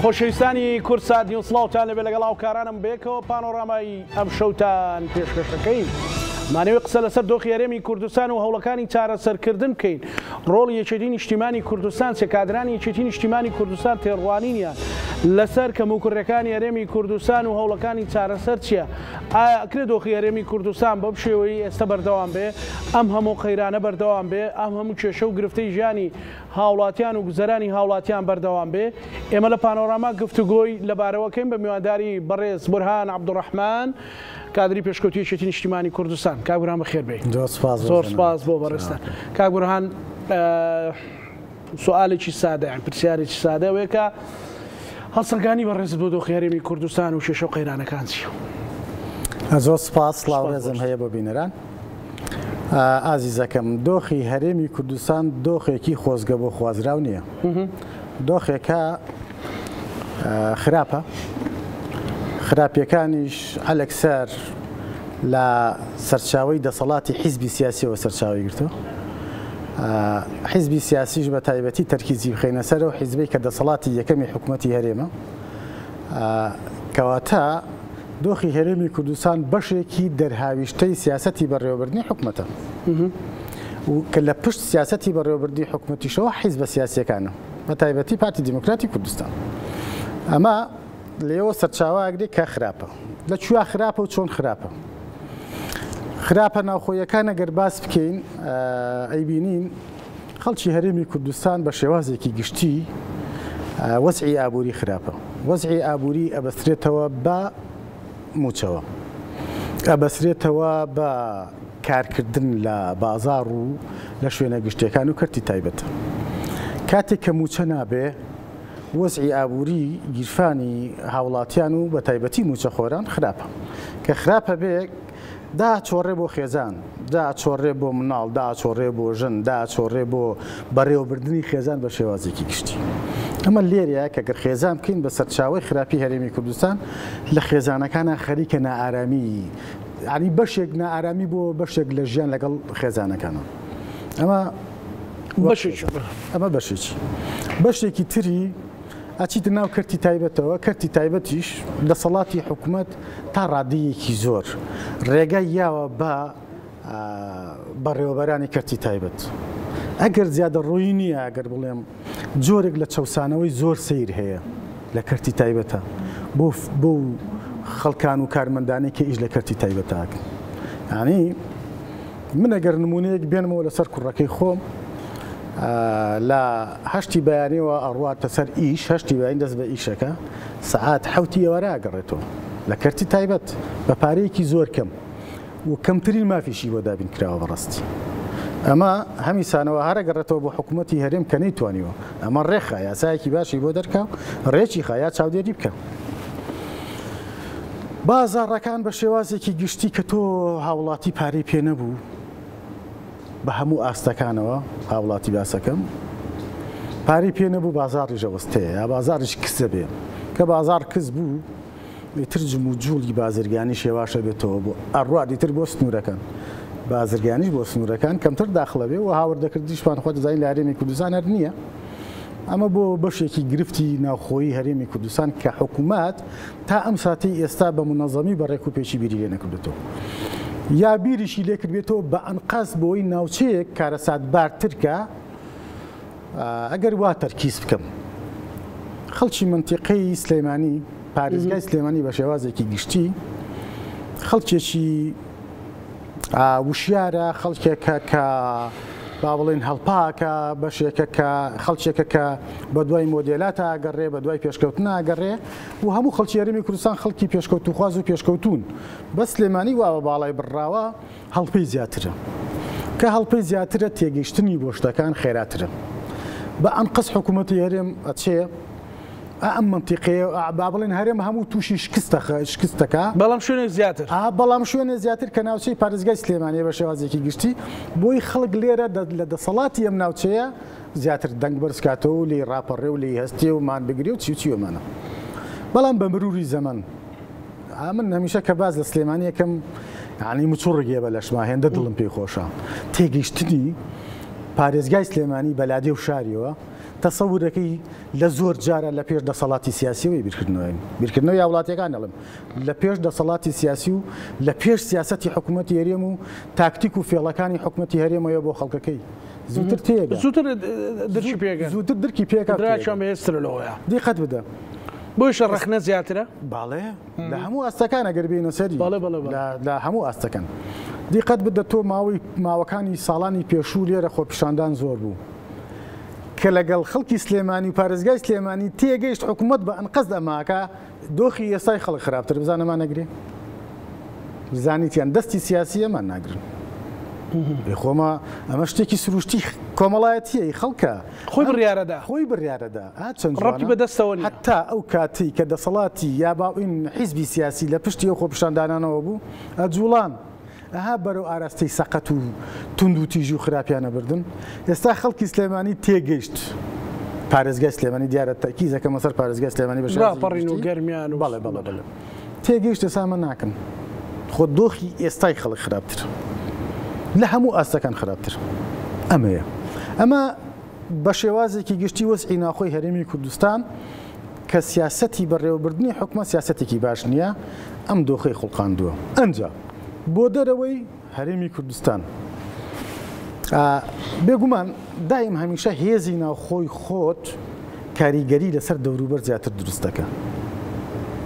خۆشەویستانی کورسات نیوسڵاوتان لەبێ لەگەڵ هاوکارانم بێکەوە پانۆرامای ئەم شەوتان پێشکەشەکەین. مانەوەی قسە لەسەر دۆخی هەرێمی کوردستان و هەوڵەکانی چارەسەرکردن بکەین. ڕۆڵی یەکێتی نیشتیمانی کوردستان، سێکادرانی یەکێتی نیشتیمانی کوردستان تێڕوانینیان لەسەر کەموکوڕەکانی هەرێمی کوردستان و هەوڵەکانی چارەسەر چییە؟ ئایا ئەکرێ دۆخی هەرێمی کوردستان بەم شێوەی ئێستا بەردەوام بێ، ئەم هەموو قەیرانە بەردەوام بێ، ئەم هەموو کێشە و گرفتەی ژیانی هاوڵاتیان و گوزەرانی هاوڵاتیان بەردەوام بێ؟ ئێمە لە پانۆراما گفتوگۆی لەبارەوەکەین بە میوانداری بەڕێز بورهان عەبدوڕەحمان، کادری پێشکەوتوی یەکێتی نیشتیمانی کوردستان. کاک بورهان بەخێر بێی. زۆر سپاس بۆ بەڕێستان. کاک بورهان، سوالێکی سادە، پرسیارێکی سادە ئەوەیە کە هەڵسەنگانی بەڕێز بۆ دۆخی هەرێمی کوردستان و کێشە و قەیرانەکان چییە؟ زۆر سپاس، سڵاوڕێزم هەیە بۆ بینەران. ئازیزەکەم، دۆخی هەرێمی کوردستان دۆخێکی خۆزگە بۆ خوازراو نییە. دۆخێکە خراپە، خراپیەکانیش ئەلەکسەر لە سەرچاوی دەسەڵاتی حیزبی سیاسیەوە سەرچاوی گرتووە. حیزبی سیاسیش بە تایبەتی تەرکیزی بخەینە سەرەوە حیزبی کە دەسەڵاتی یەکەمی حکوومەتی هەرێمە، کەواتە دۆخی هەرێمی کوردستان بەشێکی دەرهاویشتەی سیاسەتی بەڕێوەبردنی حکوومەتە و کە لە پشت سیاسەتی بەڕێوەبردنی حکوومەتیشەوە حیزبە سیاسیەکانە، بە تایبەتی پارتی دیموکراتی کوردستان. ئەمە لێەوە سەرچاواگرێک کە خراپە. لە کوێ خراپە و چۆن خراپە؟ خراپە ناوخۆیەکان ئەگەر باس بکەین ئەیبینین خەڵکی هەرێمی کوردستان بە شێوازێکی گشتی وەزعی ئابووری خراپە. وەزعی ئابووری ئەبەسترێتەوە بە موچەوە، ئەبەسرێتەوە بە کارکردن لە بازاڕ و لە شوێنە گشتەکان و کەرتی تایبەتە. کاتێک کە موچە نابێ، وەزعی ئابووری گیرفانی هاوڵاتیان و بە تایبەتی موچەخۆران خراپە. کە خراپە بێ داچۆڕێ بۆ خێزان، داچۆڕێ بۆ مناڵ، داچۆڕێ بۆ ژن، داچۆڕێ بۆ بەڕێوەبردننی خێزان بە شێوازێکی گشتی. ئەمە لێرەیە کە گەر خێزان بکەین بە سەرچاوی خراپی هەرێمی کوردستان لە خێزانەکانە خەریکە نائارامی، ینی بەشێک نائارامی بۆ بەشێک لە ژیان لەگەڵ خێزانەکانە. ئەمە بەشێکی بەشێکی تری ئەچیتە ناو کەرتی تایبەتەوە. کەرتی تایبەتیش دەسەڵاتی حکوومەت تا ڕادەیەکی زۆر ڕێگای یاوە بە بەڕێوەبەرانی کەرتی تایبەت. ئەگەر زیادە ڕۆیی نییە، ئەگەر بڵێم جۆرێک لە چەوسانەوەی زۆر سیر هەیە لە کەرتی تایبەتە بۆ خەڵکان و کارمەندانی کە ئیش لە کەرتی تایبەتاکەن. ینی من ئەگەر نمونەیەک بێنمەوە لەسەر کوڕەکەی خۆم، لە هەشتی بەیانیەوە ئەڕواتە سەر ئیش، هەشتی بەیان دەست بە ئیشەکە سەعات حەوتی ئێوارە ئاگەڕێتەوە لە کەرتی تایبەت بە پارەیەکی زۆر کەم و کەمترین مافیشی بۆ دابین کراوە بەڕاستی. ئەمە هەمیسانەوە هەرەگەڕێتەوە بۆ حکوومەتی هەرێم کە نەیتوانیوە. ئەمە ڕێخە یاسایەکی باشی بۆ دەرکاو، ڕێکی خە یا چاودێری بکە. بازاڕەکان بە شێوازێکی گشتی کە تۆ هاوڵاتی پارەی پێ نەبوو بە هەموو ئاستەکانەوە، هاوڵاتی باسەکەم پارەی پێ نەبوو بازاڕی ژەوەستەیە یا بازاڕیش کسە بێ، کە بازار کەس بوو ترجم و جوڵی بازرگانی شێواشە بێتەوە بۆ ئەڕوا دیتر بۆ سنوورەکان. بازرگانیش بۆ سنوورەکان کەمتر داخڵە بێ و هاوردەکردیشمان خۆ دەزانین لە هەرێمی کوردستان هەر نییە. ئەمە بۆ بەشێکی گرفتی ناوخۆیی هەرێمی کوردستان کە حکوومەت تا ئەم ساتی ئێستا بە منەظەمی بەڕێک و پێشی بیری لێ نەکردێتەوە، یا بیریشی لێکردێتەوە بە ئەنقاس بۆی ناوچەیەک کارەساتبارترکە. ئەگەر وا تەرکیز بکەم، خەڵکی منتیقەی سلێمانی، پارێزگای سلێمانی بە شێوازێکی گشتی خەڵکێکی وشیارە، خەڵکێکە کە با بڵێن هەڵپاکە، بەشێکە کە خەڵکێکە کە بە دوای مۆدێلاتە ئاگەڕێ، بە دوای پێشکەوتن ئاگەڕێ و هەموو خەڵکی هەرێمی کوردستان خەڵکی پێشکەوت و خواز و پێشکەوتون. بە سلێمانی واوە باڵای بڕاوە هەڵپەی زیاترە، کە هەڵپەی زیاترە تێگەیشتنی بۆ شتەکان خێراترە. بە ئەنقەس حکوومەتی هەرێم ئەچێ ئەم منتیقەیە با بڵێن هەرێم هەموو تووشی شکستەکە، بەڵام شوێنێک زیاتر، بەڵام شوێنێ زیاتر کە ناوچەی پارێزگای سلێمانیە بە شێوازێکی گشتی بۆی خەڵک لێرە لە دەسەڵاتی ئەم ناوچەیە زیاتر دەنگ بەرزکاتەوە و لێ ڕاپەڕێ و لێ هەستێ و مان بگرێ و چیومانە. بەڵام بە مروری زەمن من هەمیشە کە باز لە سلێمانی یەکەم ینی مچوڕگێ بە لەشما هێندە دڵم پێی خۆشە، تێگەیشتنی پارێزگای سلێمانی بەلادێ و شاریەوە تەسەورەکەی لە زۆر جارە لە پێش دەسەڵاتی سیاسیەوەی بیرکردنەوەی وڵاتیەکان دەڵێم لە پێش دەسەڵاتی سیاسی و لە پێش سیاسەتی حکوومەتی هەرێم و تاکتیک و فێڵەکانی حکوومەتی هەرێمەوە بۆ خەڵکەکەی زووتر تێگە زووتر دەرکی پێگە زووتر درکی پێکات بەهێسترەوەیە دیقەت بدە بۆیشە ڕەخنە زیاترە باڵێ لە هەموو ئاستەکان ئەگەر بینە سەری لە هەموو ئاستەکان دیقەت بدە تۆ ماوەکانی ساڵانی پێشوو لێرە خۆپیشاندان زۆر بوو کە لەگەڵ خەڵکی سلێمانی و پارێزگای سلێمانی تێگەیشت حکوومەت بە ئەنقەز ئەماکە دۆخی ئێستای خەڵک خراپتر بزانەمان نەگرێ بزانیتیان دەستی سیاسیەمان ناگرن خۆمە ئەمە شتێکی سروشتی کۆمەڵایەتیە خەڵکە خۆی بڕیارەدا ڕەبی بەدەستەوە حتا ئەو کاتی کە دەسەڵاتی یا باوین حیزبی سیاسی لە پشتی ئەو خۆپیشاندانانەوە بوو ئەجوڵان ئەها بەرەو ئاراستەی سەقەت و تونند و تیژ و خراپیانە بردن ئێستا خەڵکی سلێمانی تێگەیشت پارێزگای سلێمانی دیارە تەکیزەکە مەسەر پارێزگای سلێمانی بەشڕاپەڕین و گەرمیان و بەڵێ تێگەیشت ئێسامە ناکەن خۆ دۆخی ئێستای خەڵک خراپتر لە هەموو ئاستەکان خراپتر ئەمەیە ئەمە بە شێوازێکی گشتی وەسعی ناخۆی هەرێمی کوردستان کە سیاسەتی بەڕێوەبردنی حکومە سیاسەتێکی باش نییە ئەم دۆخەی خوڵقاندووە ئەنجا بۆ دەرەوەی هەرێمی کوردستان بێگومان دایم هەمیشە هێزی ناوخۆی خۆت کاریگەری لەسەر دەوروبەر زیاتر دروست دەکە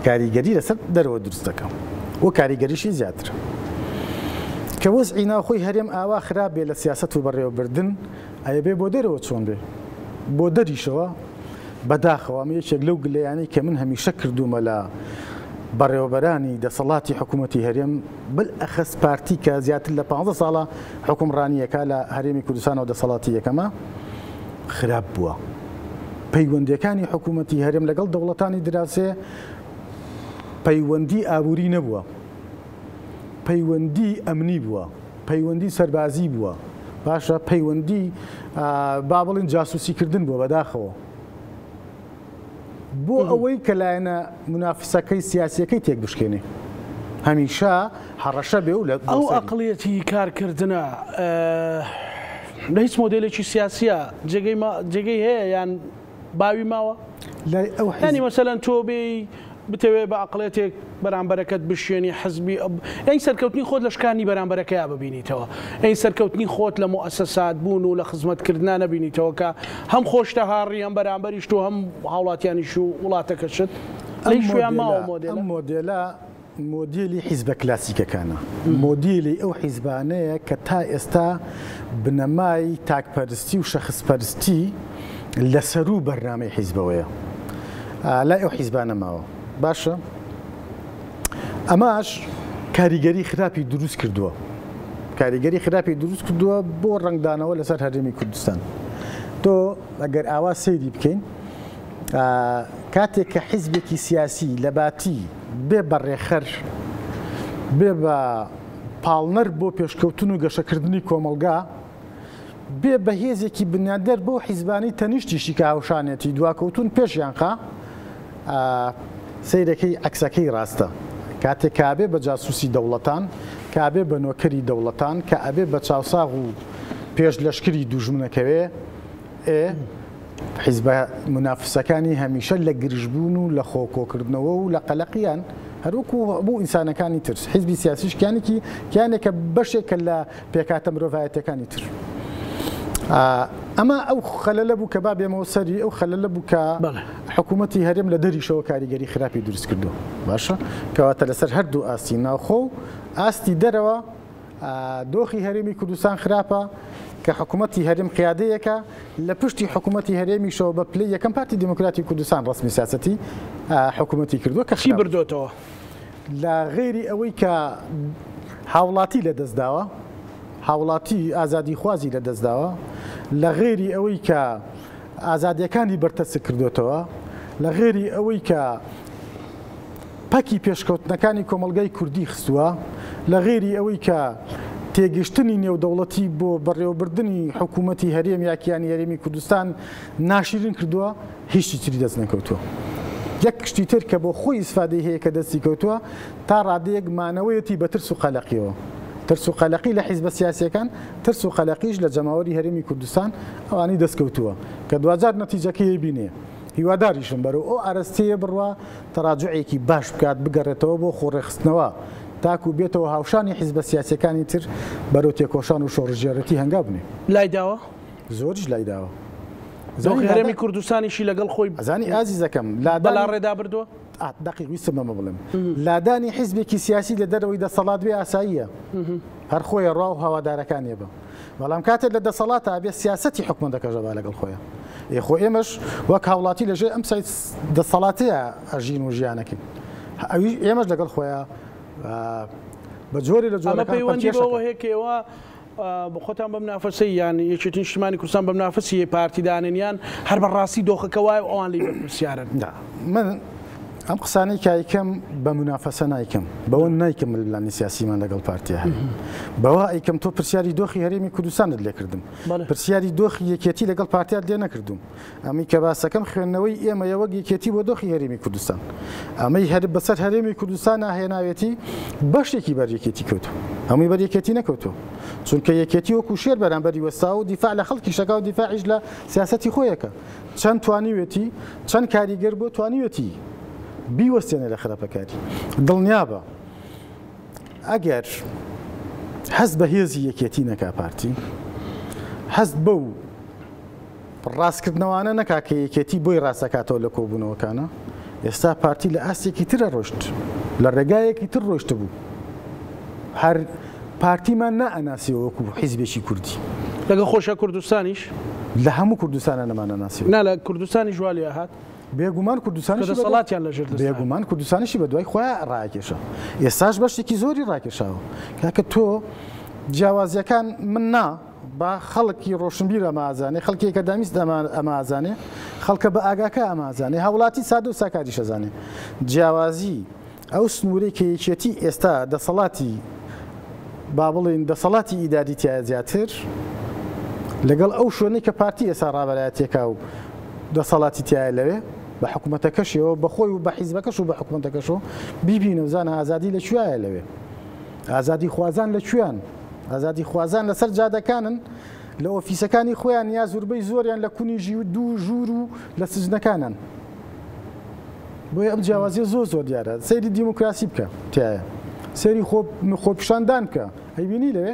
کاریگەری لەسەر دەرەوە دروست دەکەم وە کاریگەریشی زیاتر کە وەزعی ناوخۆی هەرێم ئاوا خراپ بێ لە سیاست و بەڕێوەبردن ئەیە بێ بۆ دەرەوە چۆن بێ بۆ دەریشەوە بەداخەوە یەکێک لەو گلەیانەی کە من هەمیشە کردومە لە بەڕێوەبەرانی دەسەڵاتی حکوومەتی هەرێم بەئەخەس پارتی کە زیاتر لە 15 ساڵە حکومڕانیەکە لە هەرێمی کوردستانەوە دەسەڵاتی یەکەمە خراپ بووە پەیوەندیەکانی حکوومەتی هەرێم لەگەڵ دەوڵەتانی دراوسێ پەیوەندی ئابووری نەبووە پەیوەندی ئەمنی بووە پەیوەندی سەربازی بووە باشە پەیوەندی با بڵین جاسوسیکردن بووە بەداخەوە بۆ ئەوەی کە لایەنە منافسەکەی سیاسیەکەی تێک بشکێنێ هەمیشە هەڕەشە بێ و لە ئەو ئەقڵیەتی کارکردنە لە هیچ مۆدێلێکی سیاسیە جێگەی هەیە یان باوی ماوە ینی مەسەلەن تۆ بێ بتەوێت بە ئەقڵێتێک بەرامبەرەکەت بشوێنی حزبی ئەین سەرکەوتنی خۆت لە شکانی بەرامبەرەکەیە ببینیتەوە ئەین سەرکەوتنی خۆت لە مؤسسات بوون و لە خزمەتکردنا نەبینیتەوە کە هەم خۆشتە هاڕی هەم بەرامبەریشت و هەم هاوڵاتیانیش و وڵاتەکەشت لەی شویان ماوە مۆدێلە مۆدیلی حیزبە کلاسیکەکانە مۆدیلی ئەو حیزبانەیە کە تا ئێستا بنەمای تاکپەرستی و شەخصپەرستی لەسەر و بەرنامەی حیزبەوەیە لای ئەو حیزبانە ماوە باشە ئەماش کاریگەری خراپی دروست کردووە کاریگەری خراپی دروست کردووە بۆ ڕنگدانەوە لەسەر هەرێمی کوردستان تۆ ئەگەر ئاوا سەیری بکەین کاتێک کە حیزبێکی سیاسی لە باتی بێ بەڕێخەر بێ بە پاڵنەر بۆ پێشکەوتن و گەشەکردنی کۆمەلگا بێ بەهێزێکی بنیادەر بۆ حیزبانی تەنیشتیشی کە هاوشانێتی دواکەوتون پێشیانقا سیرەکەی عکسەکەی ڕاستە کاتێک کابێ بە جاسوسی دەوڵەتان کابێ بە نۆکەری دەوڵەتان کە ئەبێ بە چاوساغ و پێش لەشکری دوژمنەکەوێ حیزبە منافسەکانی هەمیشە لە گرژبوون و لە خۆکۆکردنەوە و لە قەلەقیان هەروکو بۆ ئینسانەکانی تر حیزبی سیاسیشکیانێکی کیانێکە بەشێکە لە پێکاتە مرۆڤایەتەکانی تر ئەمە ئەو خەلەلە بوو کە با بێمەوە سەری ئەو خەلەلە بوو کە حکوومەتی هەرێم لە دەریشەوە کاریگەری خراپی دروست کردو باشە کەواتە لەسەر هەردوو ئاستی ناوخۆ و ئاستی دەرەوە دۆخی هەرێمی کوردستان خراپە کە حکوومەتی هەرێم قیادەیەکە لە پشتی حکوومەتی هەرێمیشەوە بە پلەی یەکەم پارتی دیموکراتی کوردستان ڕسمی سیاسەتی حکوومەتی کردووە کە چی بردوێتەوە لە غێری ئەوەی کە هاوڵاتی لە دەستداوە هاوڵاتی ئازادی خوازی لە دەستداوە لە غێری ئەوەی کە ئازادیەکانی بەرتەسک کردوێتەوە لە غێری ئەوەی کە پەکی پێشکەوتنەکانی کۆمەلگای کوردی خستووە لە غێری ئەوەی کە تێگەشتنی نێودەوڵەتی بۆ بەڕێوەبردننی حکوومەتی هەرێم یاکیانی هەرێمی کوردستان ناشرین کردووە هیچی تری دەست نەکەوتووە یەک کشتی تر کە بۆ خۆی ئیسفادەی هەیە کە دەستی کەوتووە تا ڕادەیەک مانەوەیەتی بە ترس و قەلەقیەوە ترس و قەلەقی لە حیزبە سیاسیەکان ترس و قەلەقیش لە جەماوەری هەرێمی کوردستان ئەوانەی دەستکەوتووە کە دوجار نەتیجەکەی بینێ هیواداریشم بەرەو ئەو ئارەستەیە بڕوا تەراجعێکی باش بکات بگەڕێتەوە بۆ خۆڕێخستنەوە تاکو بێتەوە هاوشانی حیزبە سیاسیەکانی تر بەرەو تێکۆشان و شۆڕژێڕەتی هەنگاو بنێ لای داوە زۆریش لای داوە دۆخی هەرێمی کوردستانیشی لەگەڵ خۆی ئەزانی ئازیزەکەم بەلا ڕێدا بردووە دقیق ویستم ئەمە بڵێم لادانی حیزبێکی سیاسی لە دەرەوەی دەسەڵات بێ ئاساییە هەر خۆی ڕاو هەوادارەکانێ بە بەڵام کاتێک لە دەسەڵاتە بێ سیاسەتی حکومەندەکەژەبا لەگەڵ خۆیە خۆ ئێمەش وەک هاوڵاتی لەژێ ئەم سایت دەسەڵاتەیە ئەژین و ژیانەکەین ئێمەش لەگەڵ خۆیە بە جۆری لە جۆرەکان پەیوەندی بەوە هەیەکەوە خۆتان بەم نافەسی یان یەکێتی نیشتیمانی کوردستان بەم نافەسی پارتیدانیان هەر بەڕاستی دۆخەکە وایە ئەوان لی بەرپرسیارن من ئەم قسانەی کایکەم بە منافەسە نایکەم بەوە نایکەم لەلانی سیاسیمان لەگەڵ پارتیا بەوە ئەیکەم تۆ پرسیاری دۆخی هەرێمی کوردستانت لێ کردم پرسیاری دۆخی یەکێتی لەگەڵ پارتیات لێ نەکردوم ئەمی کە باسەکەم خوێندنەوەی ئێمە یەوەک یەکێتی بۆ دۆخی هەرێمی کوردستان ئەمەی هەر بەسەر هەرێمی کوردستان ناهێناوێتی بەشێکی بەریەکێتی کەوتو هەمووی بەریەکێتی نەکەوتو چونکە یەکێتی وەکو شێر بەرامبەری وەستا و دیفاع لە خەڵکی شەکا و دیفاعیش لە سیاسەتی خۆیەکە چەند توانیوێتی چەند کاریگەر بۆ توانیوێتی بیوەستێنێ لە خراپەکاری دڵنیا بە ئەگەر حەز بە هێزی یەکێتی نەکا پارتی حەز بەو ڕاستکردنەوانە نەکا کە یەکێتی بۆی ڕاستەکاتەوە لە کۆبوونەوەکانە ئێستا پارتی لە ئاستێکی ترە ڕۆشت لە ڕێگایەکی تر ڕۆشتە بوو هەر پارتیمان نائەناسیەوە وەکو حیزبێکی کوردی لەگە خۆشە کوردستانیش لە هەموو کوردستانە نەمانەناسیەوە نا لە کوردستانی ژوالی هات بێگومان کوردستانیش دەسەڵاتیان لەژێر بێگومان کوردستانیشی بە دوای خۆیان ڕاکێشە ئێستاش بەشێکی زۆری ڕاکێشاوە کاکە تۆ جیاوازیەکان من نا با خەڵکی ڕۆشنبیر ئەمازانێ خەڵکێکە دامیست ئەمازانێ خەڵکە بە ئاگاکە ئەمازانێ هاوڵاتی سادە و ساکاری شەزانێ جیاوازی ئەو سنوورەی کە یەکێتی ئێستا دەسەڵاتی با بڵێن دەسەڵاتی ئیداری تایە زیاتر لەگەڵ ئەو شوێنەی کە پارتی ئێستا ڕابەرایەتێکا و دەسەڵاتی تایە لەوێ بە حکوومەتەکەشەوە بەخۆی و بە حیزبەکەش و بە حکوومەتەکەشەوە بیبینە وزانە ئازادی لەکوێیە لەوێ ئازادی خوازان لەکوێیان ئازادی خوازان لەسەر جادەکانن لە ئۆفیسەکانی خۆیان یا زوربەی زۆریان لە کونیژی و دوو ژوور و لە سزنەکانن بۆیە ئەم جیاوازیە زۆر دیارە سەیری دیموکراسی بکە تایە سەیری خۆپیشاندان بکە ئەیبینی لەوێ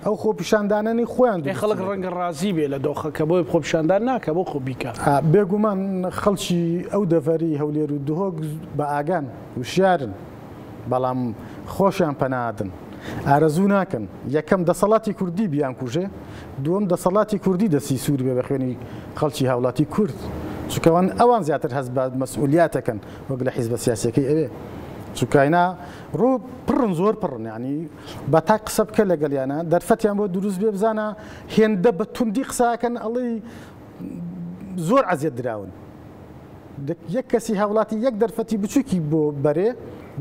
ئەو خۆپیشاندانانی خۆیان خەڵک ڕەنگە ڕازی بێ لە دۆخەکە بۆی خۆپیشاندان ناکە بۆ خۆ بیکە بێگومان خەڵکی ئەو دەڤەری هەولێر و دهۆک بە ئاگان وشیارن بەڵام خۆشیان پەنادن ئارەزوو ناکەن یەکەم دەسەڵاتی کوردی بیان کوژێ دووەم دەسەڵاتی کوردی دەسی سوور بێ بە خوێنی خەڵکی هاوڵاتی کورد چونکەوان ئەوان زیاتر هەست بە مەسئولیاتەکەن وەک لە حیزبە سیاسیەکەی ئەوێ چونکاینا ڕۆ پڕن زۆر پڕن ینی بە تا قسە بکە لەگەڵیانە دەرفەتیان بۆ دروست بێ بزانە هێندە بە توندی قساکەن ئەڵێ زۆر عەزیەت دراون یەک کەسی هاوڵاتی یەک دەرفەتی بچووکی بۆ بەرێ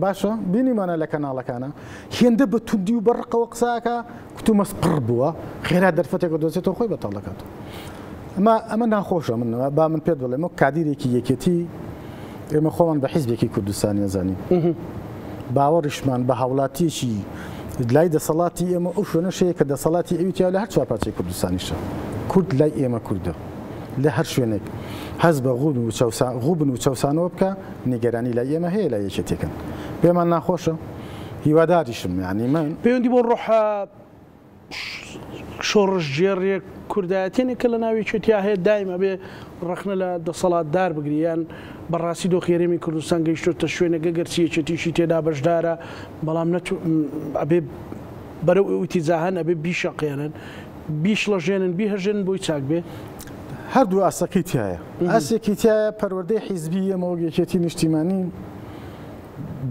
باشە بینیمانە لە کەناڵەکانە هێندە بە توندی و بەڕقەوە قساکە کوتومەس پڕ بووە خێرا دەرفەتێکە دۆزێتەوە خۆی بەتەڵ دەکاتەوە ئەمە ناخۆشە من با من پێت بڵێم کادیرێکی یەکێتی ئێمە خۆمان بە حیزبێکی کوردستانی نەزانین باوەڕیشمان بە هاوڵاتیەکی لای دەسەڵاتی ئێمە ئەو شوێنە شەیە کە دەسەڵاتی ئەویتیا لە هەر چوار پارچەی کوردستانیشە کورد لای ئێمە کووردە لە هەر شوێنێک هەز بە غوبن و چەوسانەوە بکە نیگەرانی لای ئێمە هەیە لای یەکێتەکەن پێمان ناخۆشە هیواداریشم یعنی من پەیوەندی بۆ ڕۆحە شۆڕژێڕێک کوردایەتێنێکە لە ناوێکێتیا هەیە دایمە بێ ڕخنە لە دەسەڵاتدار بگریان بەڕاستی دۆخی هەرێمی کوردستان گەیشتۆتە شوێنەکە گەرچیەکێتیشی تێدا بەشدارە بەڵام ئەبێ بەرەو ئیتیزاهەن ئەبێ بیشەقێنن بیشڵەژێنن بیهەژێنن بۆی چاک بێ هەردوو ئاسەکەی تایە ئاسێکی تایە پەروەردەی حیزبی ئەمە یەکێتی نیشتیمانی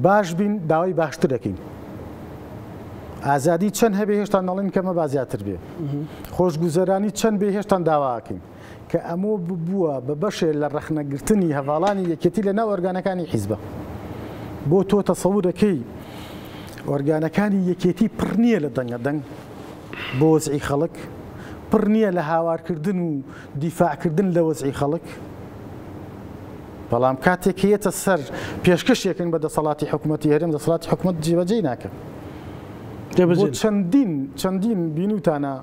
باش بین داوای باشتر دەکەین ئازادی چەند هەبێ هێشتا نەڵێن کەمە بازیاتر بێ خۆشگوزەرانی چەند بێ هێشتا داواکەین کە ئەمە ببووە بە بەشێ لە ڕەخنەگرتنی هەواڵانی یەکێتی لە ناو ئۆرگانەکانی حیزبە بۆ تۆ تەسەوورەکەی ئۆرگانەکانی یەکێتی پڕ نییە لە دەنگەدەنگ بۆ وەزعی خەڵک پڕ نییە لە هاوارکردن و دیفاعکردن لە وەزعی خەڵک بەڵام کاتێک هەیەتە سەر پێشکەشێکن بە دەسەڵاتی حکوومەتی هەرێم دەسەڵاتی حکوومەت جێبەجێ ناکە چەندین بینوتانە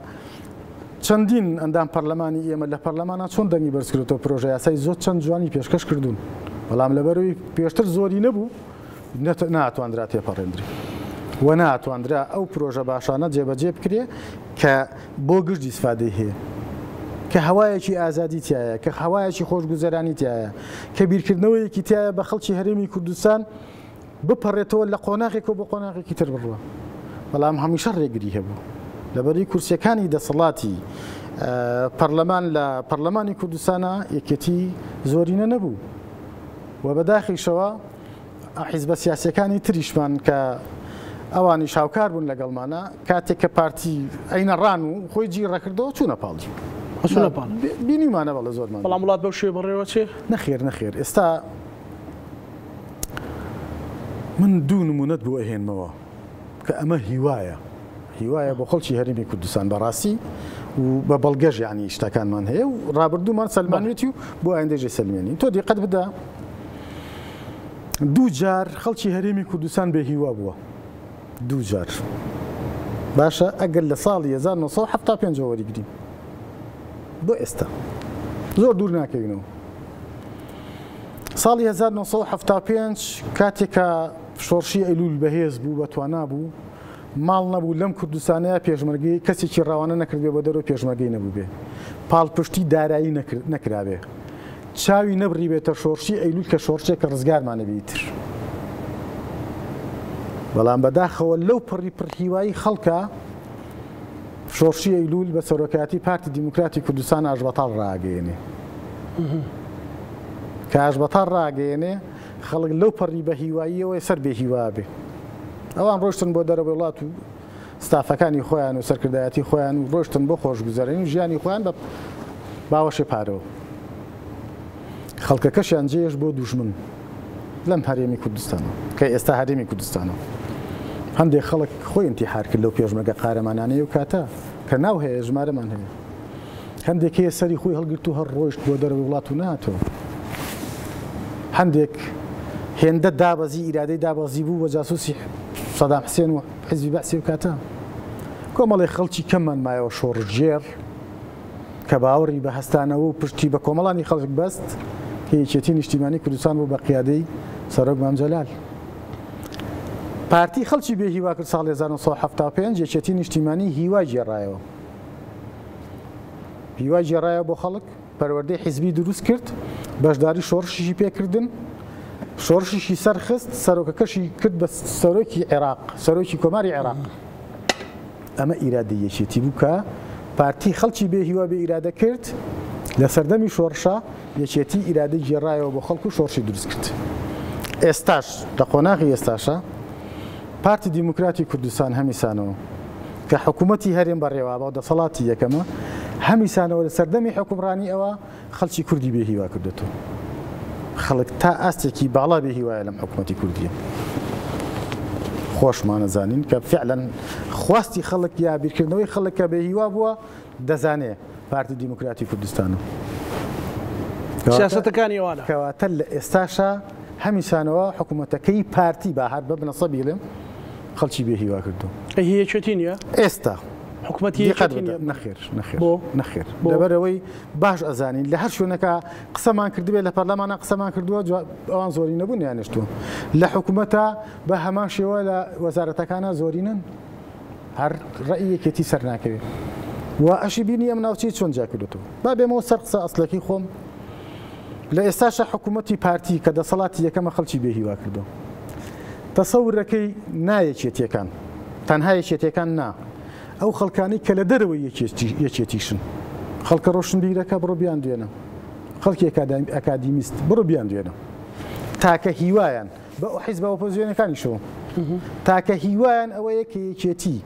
چەندین ئەندام پەرلەمانی ئێمە لە پەرلەمانە چۆن دەنگی بەرزکردەوە پرۆژە یاسای زۆر چەند جوانی پێشکەش کردوون بەڵام لەبەرەوەی پێشتر زۆری نەبوو ناتوانرا تێپەڕێنری و ناتواندرا ئەو پرۆژە باشانە جێبەجێ بکرێ کە بۆ گشتی سفادەی هەیە کە هەوایەکی ئازادی تایە کە هەوایەکی خۆشگوزەرانی تایە کە بیرکردنەوەیەکی تایە بە خەڵکی هەرێمی کوردستان بپەڕێتەوە لە قۆناغێکەوە بۆ قۆناغێکی تر بڕوە بەڵام هەمیشە ڕێگری هەبوو لەبەری کورسیەکانی دەسەڵاتی پەرلەمان لە پەرلەمانی کوردستانە یەکێتی زۆرینە نەبوو و بەداخیشەوە حیزبە سیاسیەکانی تریشمان کە ئەوانی شاوکار بوون لەگەڵمانە کاتێک کە پارتی ئەینەڕان و خۆی جی ڕەکردەوە چوونە پاڵی بینیمانە بەڵە زۆرمان بەڵام وڵات بەو شێ بڕێوە چێ نەخێر ئێستا من دوو نمونەت بۆ ئەهێنمەوە کە ئەمە هیوایە بۆ خەڵکی هەرێمی کوردستان بەڕاستی و بە بەڵگەژ یعنی شتەکانمان هەیە و ڕابردوومان سەلمانێتی و بۆ ئایندەژێ سەلمێنی تۆ دیقەت بدە دوو جار خەڵکی هەرێمی کوردستان بێ هیوا بووە دوو جار باشە ئەگەر لە ساڵی 1975 وەریگرین بۆ ئێستا زۆر دوور ناکەوینەوە ساڵی 1975 کاتێکە شۆڕشی ئەیلول بەهێز بوو بەتوانا بوو ماڵ نەبوو لەم کوردستانەیە پێشمەرگەی کەسێکی ڕاوانە نەکردێ بە دەرەوە پێشمەرگەی نەبوو بێ پاڵپشتی دارایی نەکرابێ چاوی نەبڕی بێتە شۆڕشی ئەیلول کە شۆڕشێکە ڕزگارمانەبیتر بەڵام بەداخەوە لەو پڕی پڕهیوایی خەڵکە شۆڕشی ئەیلول بە سەرۆکایەتی پارتی دیموکراتی کوردستان ئاژبەتاڵ ڕاگەیەنێ کە ئاژبەتاڵ ڕاگەیەنێ خەڵک لەو پەڕی بە هیواییەوەی سەر بێ هیوا بێ ئەوان ڕۆشتن بۆ دەرەوەی وڵات و ستافەکانی خۆیان و سەرکردایەتی خۆیان و ڕۆشتن بۆ خۆشگوزەرانی و ژیانی خۆیان بە باوەشی پارەوە خەڵکەکەشیان جێش بۆ دوژمن لەم هەرێمی کوردستانەوە کە ئێستا هەرێمی کوردستانەوە هەندێک خەڵک خۆی انتیحار کرد لەو پێشمەرگە قارەمانانەیە و کاتە کە ناو هەیە ژمارەمان هەیە هەندێک هەیە سەری خۆی هەڵگرت و هەر ڕۆیشت بۆ دەرەوەی وڵات و ناتەوە هەندێک هێندە دابەزی ئیرادەی دابەزی بوو بە جاسوسی سەدام حوسێن و حیزبی بەعسی و کاتە کۆمەڵی خەڵکی کەممان مایەوە شۆڕژێر کە باوەڕی بە هەستانەوە و پشتی بە کۆمەڵانی خەڵک بەست کە یەکێتی نیشتیمانی کوردستان بوو بە قیادەی سەرۆک مام جەلال پارتی خەڵکی بێ هیوا کرد ساڵی 1975 یەکێتی نیشتیمانی هیوای گێڕایەوە هیوای گێڕایەوە بۆ خەڵک پەروەردەی حیزبی دروست کرد بەشداری شۆڕشیشی پێکردن شۆڕشیشی سەرخست سەرۆکەکەشی کرد بە سەرۆکی عێراق سەرۆکی کۆماری عێراق ئەمە ئیرادەی یەکێتی بوو کە پارتی خەڵکی بێ هیوا بێ ئیرادە کرد لە سەردەمی شۆڕشە یەکێتی ئیرادەی گێڕایەوە بۆ خەڵک و شۆڕشی دروست کرد ئێستاش لە قۆناغی ئێستاشە پارتی دیموکراتی کوردستان هەمیسانەوە کە حکوومەتی هەرێم بەڕێوە بە دەسەڵاتی یەکەمە هەمیسانەوە لە سەردەمی حکومڕانی ئەوە خەڵکی کوردی بێ هیوا کردێتەوە خەڵک تا ئاستێکی باڵا بێ هیوایە لەم حکوومەتی کوردیە خۆشمانەزانین کە فعلا خواستی خەڵک یا بیرکردنەوەی خەڵک کە بێ هیوا بووە دەزانێ پارتی دیموکراتی کوردستانە سیاسەتەکانی ئەوانە کەواتە لە ئێستاشە هەمیسانەوە حکوومەتەکەی پارتی با هەر بە بنەسە بیڵێم خەڵکی بێ هیوا کردو هیچەتی نیە ئێستا حکوومەتی نەخێر لەبەرەوەی باش ئەزانین لە هەر شوێنەکە قسەمان کردبێت لە پەرلەمانە قسەمان کردووە ئەوان زۆری نەبوون یانشتووە لە حکوومەتە بە هەمان شێوە لە وەزارەتەکانە زۆرینن هەر ڕێی یەکێتی سەر ناکەوێت و ئەشی بینی ئەم ناوچەی چۆن جا کردوەوە با بێمەوە سەر قسە ئەسلەکەی خۆم لە ئێستاشە حکوومەتی پارتی کە دەسەڵاتی یەکەمە خەڵکی بێ هیوا کردو تەسەورەکەی نایەکێتیەکان تەنها یەکێتیەکان نا ئەو خەڵکانی کە لە دەرەوەی یەکێتیشن خەڵکە ڕۆشنبیرەکە بڕۆ بیان دوێنە خەڵکی ئەکادیمیست بڕۆ بیان دوێنە تاکە هیوایان بە حیزب ئۆپۆزیۆنەکانیشەوە تاکە هیوایان ئەوەیە کە یەکێتی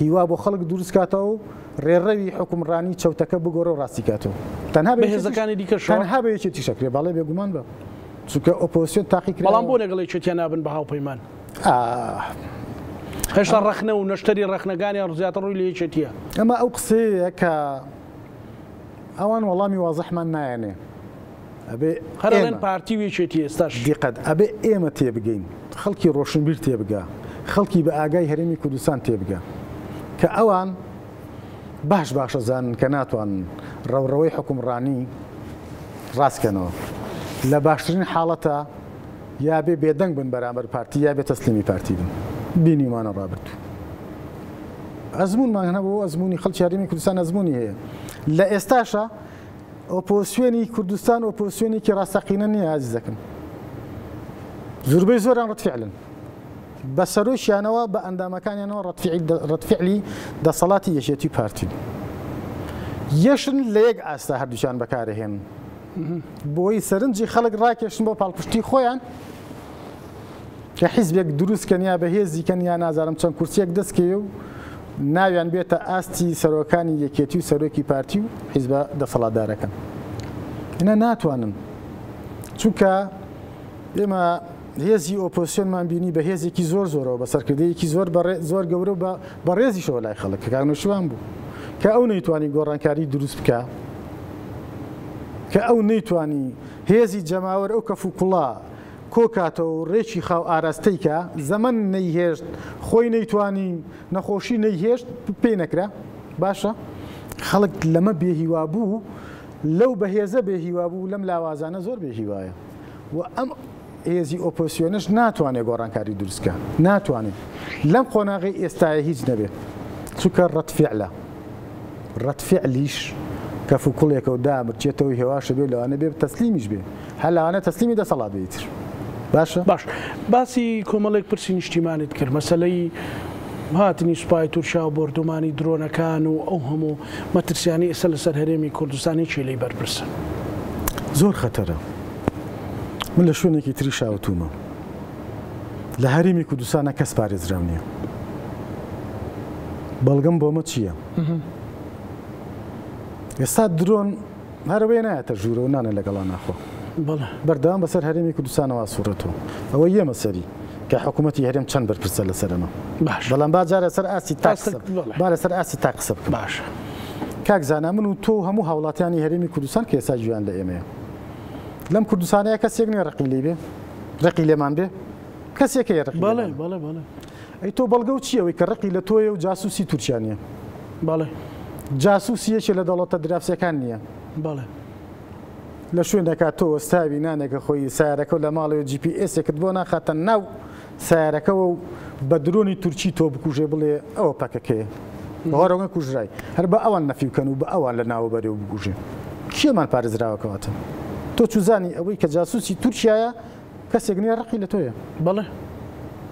هیوا بۆ خەڵک دروست کاتەوە و ڕێڕەوی حکومڕانی چەوتەکە بگۆڕە و ڕاستی کاتەوە تەنها بەهێزەکانی دیکەش تەنها بە یەکێتی شەکرێ باڵێ بێگومان بە چونکە ئۆپۆزیسیۆن تاقی کرد بەڵام بۆ لەگەڵی چێتیان نابن بە هاوپەیمان هێشتا ڕەخنە و نەشتەری ڕەخنەکانی ڕزیاتە ڕووی لە یەکێتیە ئەمە ئەو قسەیە کە ئەوان وەڵامی وازەحمان نایەنێ ئەبێ هەرڵێن پارتی و یەکێتی ئێستاش دیقەت ئەبێ ئێمە تێبگەین خەڵکی ڕۆشنبیر تێبگا خەڵکی بە ئاگای هەرێمی کوردستان تێبگە کە ئەوان باشە زانن کە ناتوانن ڕەوڕەوەی حکومڕانی ڕاستکەنەوە لە باشترین حاڵەتە یا بێ بێدەنگ بن بەرامبەر پارتی یا بێ تەسلیمی پارتی بن بینیمانە ڕابردوو ئەزمونمان هەبوو ئەزمموی خەڵکی هەرێمی کوردستان ئەزمموی هەیە لە ئێستاشە ئۆپۆسیۆنی کوردستان ئۆپۆسیۆنێکی ڕاستەقینە نییە ئازیزەکەم زۆربەی زۆران ڕەتفعلن بە سەرۆشیانەوە بە ئەندامەکانیانەوە ڕەتفعلی دەسەڵاتی یەکێتی پارتی یەشن لە یەک ئاستا هەردووچیان بەکارهێن بۆی سەرنجی خەڵک ڕاکێشن بۆ پاڵپشتی خۆیان کە حیزبێک دروستکەن یا بەهێزیکەن یا نازانم چەند کورسیەک دەستکەوێ و ناویان بێتە ئاستی سەرۆکانی یەکێتی و سەرۆکی پارتی و حیزبە دەسەڵاتدارەکەن ئینە ناتوانن چونکە ئێمە هێزی ئۆپۆسیۆنمان بینی بە هێزێکی زۆرەوە بە سەرکردەیەکی زۆر گەورە و بە ڕێزیشەوە لای خەڵک کە کاگنۆشیوان بوو کە ئەو نەیتوانی گۆڕانکاری دروست بکە کە ئەو نەیتوانی هێزی جەماوەر ئەو کەفوکوڵا کۆکاتەوە و ڕێکی خاو ئاراستەیکە زەمن نەیهێشت خۆی نەیتوانی نەخۆشی نەیهێشت پێی نەکرا باشە خەڵک لەمە بێهیوا بوو لەو بەهێزە بێهیوا بوو لەم لاوازانە زۆر بێهیوایە و ئەم هێزی ئۆپۆسیۆنش ناتوانێت گۆڕانکاری دروستکە ناتوانێت لەم قۆناغی ئێستاە هیچ نەبێت چونکە ڕەتفعلە ڕەتفعلیش کەفوکوڵێکە و دامرچێتەوەی هێواشە بێ لەوانە بێ تەسلیمیش بێ هەر لەوانە تەسلیمی دەسەڵات بێتتر باشە باش باسی کۆمەڵێک پرسی نیشتیمانت کرد مەسەلەی هاتنی سوپای تورکیا و بردومانی درۆنەکان و ئەو هەموو مەترسیانی ئێستا لەسەر هەرێمی کوردستانی چی لێی بەرپرسن زۆر خەتەرە من لە شوێنێکی تری شاوتومە لە هەرێمی کوردستانە کەس پارێزراو نییە بەڵگەم بۆمە چییە ئێستا درۆن هەروێ نایەتە ژوورە و نانە لەگەڵا ناخۆ بەردەوام بەسەر هەرێمی کوردستانەوە سوورەتەوە ئەوە یەمە سەری کە حکوومەتی هەرێم چەند بەرپرسە لەسەرەمە بەڵام باجارە سەر ئاسی با لەسەر ئاسی تا قسە بکە باش کاک زانا من و تۆ هەموو هاوڵاتیانی هەرێمی کوردستان کە ئێستا گویان لە ئێمەیە لەم کوردستانەیە کەسێک نیە ڕقی لێ بێ ڕقی لێمان بێ کەسێکە ڕقی ئەی تۆ بەڵگە و چیەوەی کە ڕقی لە تۆیە و جاسووسی تورکیانیە باڵێ جاسووسیەکی لە دەوڵەتە دراوسەکان نییە باڵێ لە شوێنێکا تۆ وەستاوی نانێکە خۆی سیارەکە و لە ماڵەوە GPS-ێکت بۆ ناخاتە ناو سیارەکەەوە و بە درۆنی تورکی تۆ بکوژێ بڵێ ئەوە پاکەکەیە بەهۆرەوە کوژرای هەر بە ئەوان نەفیوکەن و بە ئەوان لە ناوبەرێ و بکوژێ کێمان پارێزراوەکەواتە تۆ چوزانی ئەوەی کە جاسووسی تورکیایە کەسێک نییە ڕقی لە تۆیە بەڵێ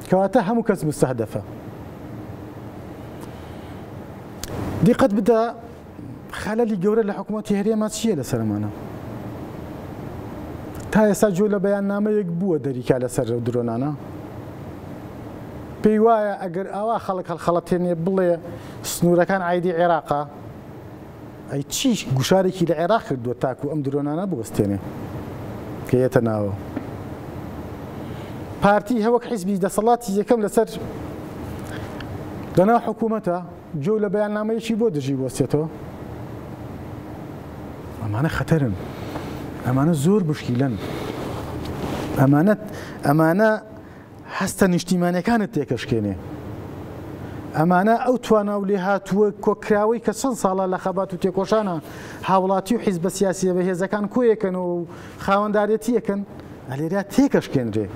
کەواتە هەموو کەس مستەهدەفە دیقەت بدە خەلەلی گەورە لە حکوومەتی هەرێما چییە لە سەرمانە تا ئێستا جۆ لە بەیاننامەیەک بووە دەریکا لەسەر درۆنانە پێی وایە ئەگەر ئاوا خەڵک هەڵخەڵەتێنێ بڵێ سنوورەکان عایدی عێراقا ئەی چی گوشارێکی لە عێراق کردووە تاکو ئەم درۆنانە بوەستێنێ کە یێتە ناوە پارتی هەوەک حیزبی دەسەڵاتی یەکەم لەسەر دەنا حکوومەتە جۆ لە بەیاننامەیەکی بۆ دژی وەستێتەوە ئەمانە خەتەرن ئەمانە زۆر بشکیلەن ئەمانە هەستە نیشتیمانەکانت تێکەشکێنێ ئەمانە ئەو توانە و لێ هاتووە کۆکراوەی کە چەند ساڵە لە خەبات و تێکۆشانە هاوڵاتی و حیزبە سیاسیە بەهێزەکان کۆیەکەن و خاوەنداریەتیەکەن ئەلێرا تێکەشکێنرێ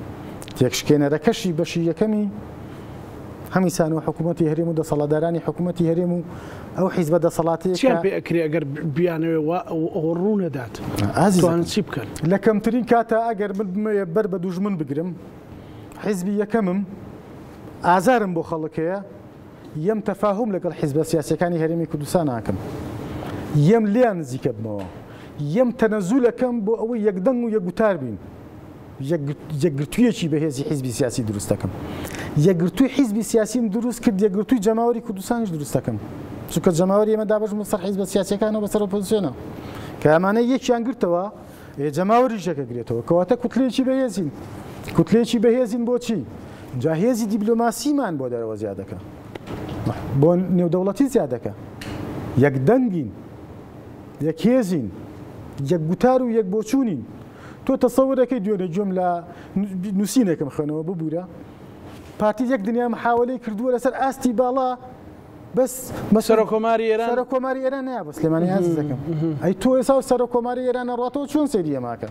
تێکشکێنەرەکەشی بەشی یەکەمی هەمیسان و حکوومەتی هەرێم و دەسەڵاتدارانی حکوومەتی هەرێم و ئەو حیزبە دەسەڵاتەیە چیان پێ ئەکرێ ئەگەر بیانەوێ ئەو ڕوونەدات توانن چی بکەن لە کەمترین کاتە ئەگەر بمەیە بەر بە دوژمن بگرم حیزبی یەکەمم ئازارم بۆ خەڵکەیە یەم تەفاهم لەگەڵ حیزبە سیاسیەکانی هەرێمی کوردستان ناکەم یەم لیان نزیکە بمەوە یەم تەنەزولەکەم بۆ ئەوەی یەکدەنگ و یەکگوتار بین یەکگرتوویەکی بەهێزی حیزبی سیاسی دروست دەکەم یەکگرتووی حیزبی سیاسیم دروست کرد یەکگرتووی جەماوەری کوردستانیش دروست دەکەم چونکە جەماوەری ئێمە دابەشم بەسەر حیزبە سیاسیەکانەوە بەسەر ئۆپۆزیسیۆنە کە ئەمانە یەکیان گرتەوە جەماوەریش یەکەگرێتەوە کەواتە کوتلەیەکی بەهێزین کوتلەیەکی بەهێزین بۆچی جا هێزی دیبلۆماسیمان بۆ دەرەوە زیاد دەکە بۆ نێودەوڵەتی زیاد دەکە یەکدەنگین یەکهێزین یەکگوتار و یەکبۆچوونین تۆ تەسەوەرەکەی دوێنێ گوێم لە نووسینێکم خوێنەوە ببوورە پارتی یەک دنیا محاولەی کردووە لەسەر ئاستی باڵا بەس سەرۆکۆماری ئێران سەرۆکۆماری ئێران نایە بە سلێمانی عەزیز دەکەم ئەی تۆ ئێستا سەرۆکۆماری ئێران ڕاتەوە چۆن سەیری ئەماکە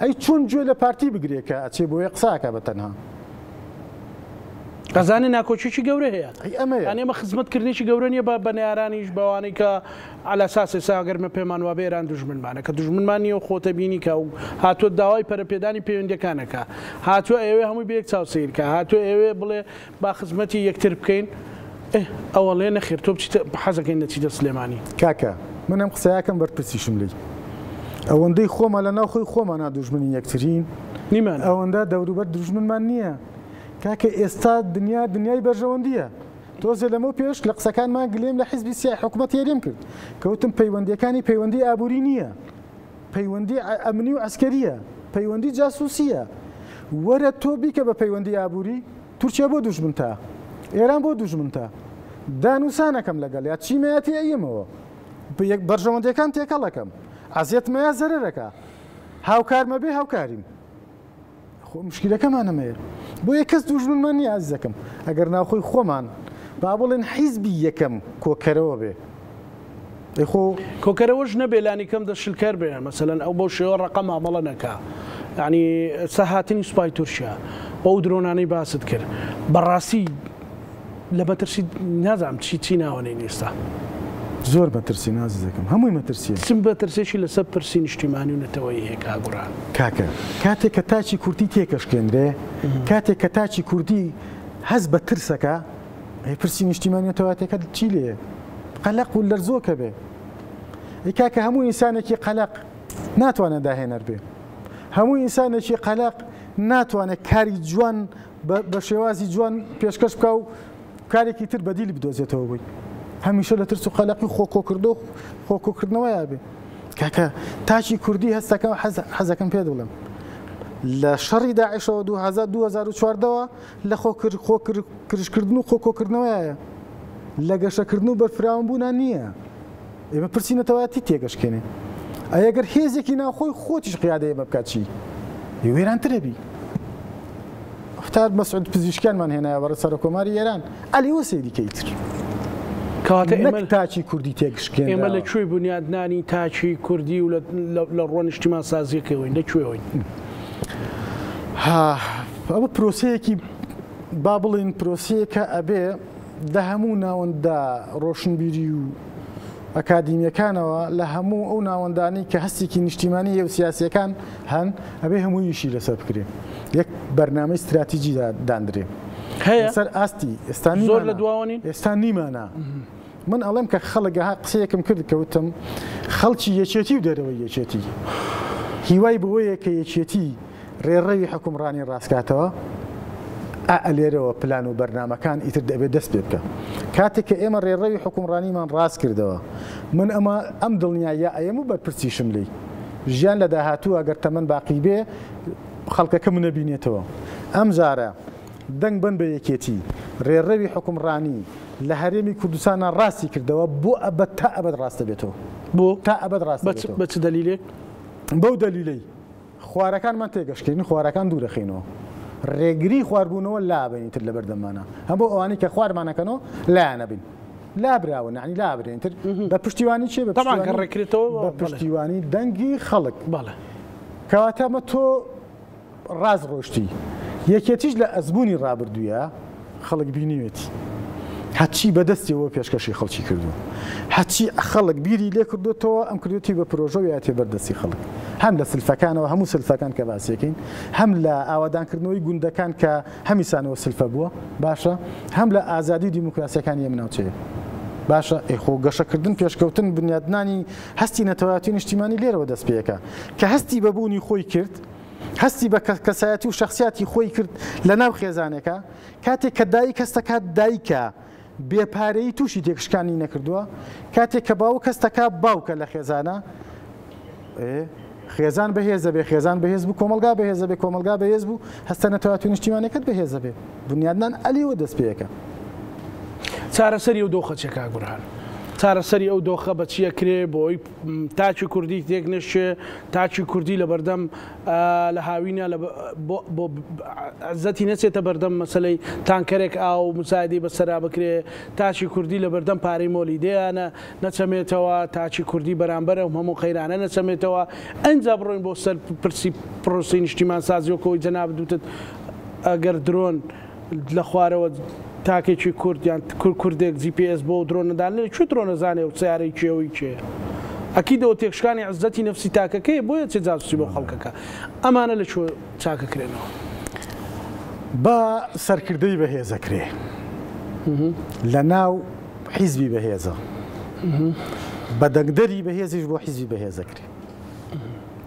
ئەی چۆن گوێ لە پارتی بگرێکە ئەچێ بۆ یە قساکە بە تەنها قەزانێ ناکۆچێکی گەورە هەیە ئەمەیە ئەمە خزمەتکردنیی گەورە نیە بە نێرانیش بەوانەی کە ئالاساسی ساگەرمە پێمان وابێ ئێران دوژمنمانە کە دوژمنمانی و خۆتە بینی کە و هاتووە داوای پەرەپێدانی پەیوەندیەکانەکە هاتووە ئێوێ هەمووی بەیەک چاوسیرکە هاتووە ئێوێ بڵێ با خزمەتی یەکتر بکەین ئەوەڵێ نەخێر تۆ حەزەکەین نەچیتە سلێمانی کاکە من ئەم قسەیەکەم بەرپرسیشم لی ئەوەندەی خۆمە لە ناوخۆی خۆمانە دوژمنی یەکترین نیمان ئەوەندە دەوروبەر دژمنمان نییە کاکە ئێستا دنیای بەرژەوەندیە تۆزێ لەمە پێش لە قسەکانمان گلێم لە حیزبی سیای حکوومەت هێرێم کرد کەوتم پەیوەندی ئابووری نییە پەیوەندی ئەمنی و عسکەریە پەیوەندی جاسووسیە وەرە تۆ بیکە بە پەیوەندی ئابووری تورکیا بۆ دوژمنتە ئێران بۆ دوژمنتە دانووسانەکەم لەگەڵ یا چیمەتی ئەیەمەوە بەرژەوەندەکان تێکەڵەکەم عزیەتمەیە زەرەرەکە هاوکارمە بێ هاوکاریم خۆ مشکلەکەمانەمەیە بۆ یە کەس دوژمنمان نیە عزیزەکەم ئەگەر ناوخۆی خۆمان با بڵێن حیزبی یەکەم کۆکەرەوە بێ خۆ کۆکەرەوەش نەبێ لانی کەم دەشلکەر بێ مەسەلەن ئەو بۆ شێوە ڕقەم ئامەڵە نەکا یعنی سەهاتنی سوپای تورکیا بۆ ئەو درۆنانەی باست کرد بەڕاستی لە بەترسی نازانم چی ناوەنەی ئێستا زۆر مەترسی نازیزەکەم هەمووی مەترسیە چم بەترسێکی لەسەر پرسی نیشتیمانی و نەتەوەی هەیە کاگوڕان کاکە کاتێک کە تاچی کوردی تێکەشکێنرێ کاتێک کە تاچی کوردی هەز بە ترسەکە پرسی نیشتیمانیەتەواتێکە چی لێ قەلق و لەرزۆکە بێ کاکە هەموو ئینسانێکی قەلق ناتوانێت داهێنەر بێ هەموو ئینسانێکی قەلق ناتوانێت کاری جوان بە شێوازی جوان پێشکەش بکە و کارێکی تر بەدیلی بدۆزێتەوە بووی هەمیشە لە ترس و قەلەقی خۆکۆکردو و خۆکۆکردنەوەیە بێ کاکە تاچی کوردی هەستەکە حەزەکەم پێ دەڵێم لە شەڕی داعیشەوە 2014ەوە لە خۆکردن و خۆکۆکردنەوەیە لە گەشەکردن و بەرفراوانبوونان نییە ئێمە پرسیینەتەوەتی تێگەشکێنێ ئەگەر هێزێکی ناوخۆی خۆتیش قیادەیە بە بکات چی وێرانترەبی هەفتار مەسعود پزیشکیانمان هێنایە بەڕێ سەرۆکۆماری ئێران ئەلیوە سەیریکەیتر تاچی کوردی تێگشکێن ئێمە لەکوێ بنیادنانی تاچی کوردی و لە ڕۆ نیشتیمان سازیەکەوەین لەکوێەوەین ئەوە پرۆسەیەکی با بڵین پرۆسەیەکە ئەبێ لە هەموو ناوەندا ڕۆشنبیری و ئەکادیمیەکانەوە لە هەموو ئەو ناوەندانی کە هەستێکی نیشتیمانی و سیاسیەکان هەن ئەبێ هەموویشی لەسەر بکرێ یەک بەرنامەی استراتیجی دانرێ هەیە سەر ئاستی ئێستانی زۆر لە دواوەنین ئێستا نیمانە من ئەڵێم کە خەڵکها قسەیەکم کرد کەوتم خەڵکی یەکێتی و دەرەوەی یەکێتی هیوای بەوەیە کە یەکێتی ڕێڕەوی حکومڕانی ڕاستکاتەوە ئەلێرەوە پلان و بەرنمەکان ئیتر دەبێت دەست پێ بکە کاتێک کە ئێمە ڕێڕەوی حکومڕانیمان ڕاست کردەوە من ئەم دڵنیایە ئەم و بەرپرسیشم لی ژیان لە داهاتوو ئەگەر تەمەەن باقی بێ خەڵکەکە منە بینێتەوە ئەم جارە دەنگ بن بە یەکێتی ڕێڕەوی حکومڕانی لە هەرێمی کوردستانە ڕاستی کردەوە بۆ ئەبەت تا ئەبەت ڕاستە بێتەوە بۆ تا ئەبەت ڕاست بە چ دەلیلێک بەو دەلیلەی خوارەکانمان تێگەشتکردن خوارەکان دوورەخینەوە ڕێگری خواردبوونەوە لابنیتر لە بەردەمانە هەموو ئەوانی کە خوارمانەکەنەوە لایەنەبین لابراون عنی لابرێنتر بە پشتیوانی چێ بە پشتیوانی دەنگی خەڵک باڵە کەواتەمە تۆ ڕاز ڕۆشتی یەکێتیش لە ئەزبوونی ڕابردوویە خەڵک بینیوێتی هەچی بەدەستیەوە پێشکەشی خەڵکی کردو هەچی خەڵک بیری لێ کردوێتەوە ئەم کردوتی بە پرۆژەوەیەتی بەردەستی خەڵک هەم لە سلفەکانەوە هەموو سلفەکان کە باسیەکەین هەم لە ئاوادانکردنەوەی گوندەکان کە هەمیسانەوە سلفە بووە باشە هەم لە ئازادی دیموکراسیەکانی ئەمناوچەیە باشە ئەیخۆ گەشەکردن پێشکەوتن بنیادنانی هەستی نەتەواتی نیشتیمانی لێرەوە دەست پێەکە کە هەستی بەبوونی خۆی کرد هەستی بە کەسایەتی و شخصیاتی خۆی کرد لە ناو خێزانەکە کاتێک کە دایک کەستەکات دایکە بێپارەی تووشی تێکشکانی نەکردووە کاتێک کە باو کەستەکە باوکە لە خێزانە خێزان بەهێزە بێ خێزان بەهێز بوو کۆمەلگا بەهێزە بێ کۆمەلگا بەهێز بوو هەستە نەتەواتی نیشتیمانەکەت بەهێزە بێ بنیادنان ئەلیوە دەست پێەکە چارەسەری و دۆخەچێکا گورهان چارەسەری ئەو دۆخە بە چیە کرێ بۆی تاچی کوردی تێک نەشێ تاچی کوردی لە بەردەم لە هاوینە بۆ عزەتی نەچێتە بەردەم مەسلەی تانکەرێک ئاو مساعدەی بەسەرا بکرێ تاچی کوردی لە بەردەم پارەی مۆلیدەیانە نەچەمێتەوە تاچی کوردی بەرامبەرە و هەموو قەیرانە نەچەمێتەوە ئەنجا بڕۆین بۆ سەر پرسی پرۆسی نیشتیمان سازیەوەکەوەی جەناب دوتت ئەگەر درۆن لە خوارەوە تاکێکی کوردیان کوردێک GPS بۆ درۆنەدان لێ چ درۆنەزانێ و سیارەی کێوەی چێ ئەکیدەوە تێکشکانی عزەتی نەفسی تاکەکەی بۆیە چێ جاسوسی بۆ خەڵکەکە ئەمانە لە چۆ چاکەکرێنەوە بە سەرکردەی بەهێزەکرێ لە ناو حیزبی بەهێزە بە دەنگدەری بەهێزیش بۆ حیزبی بەهێزەکرێ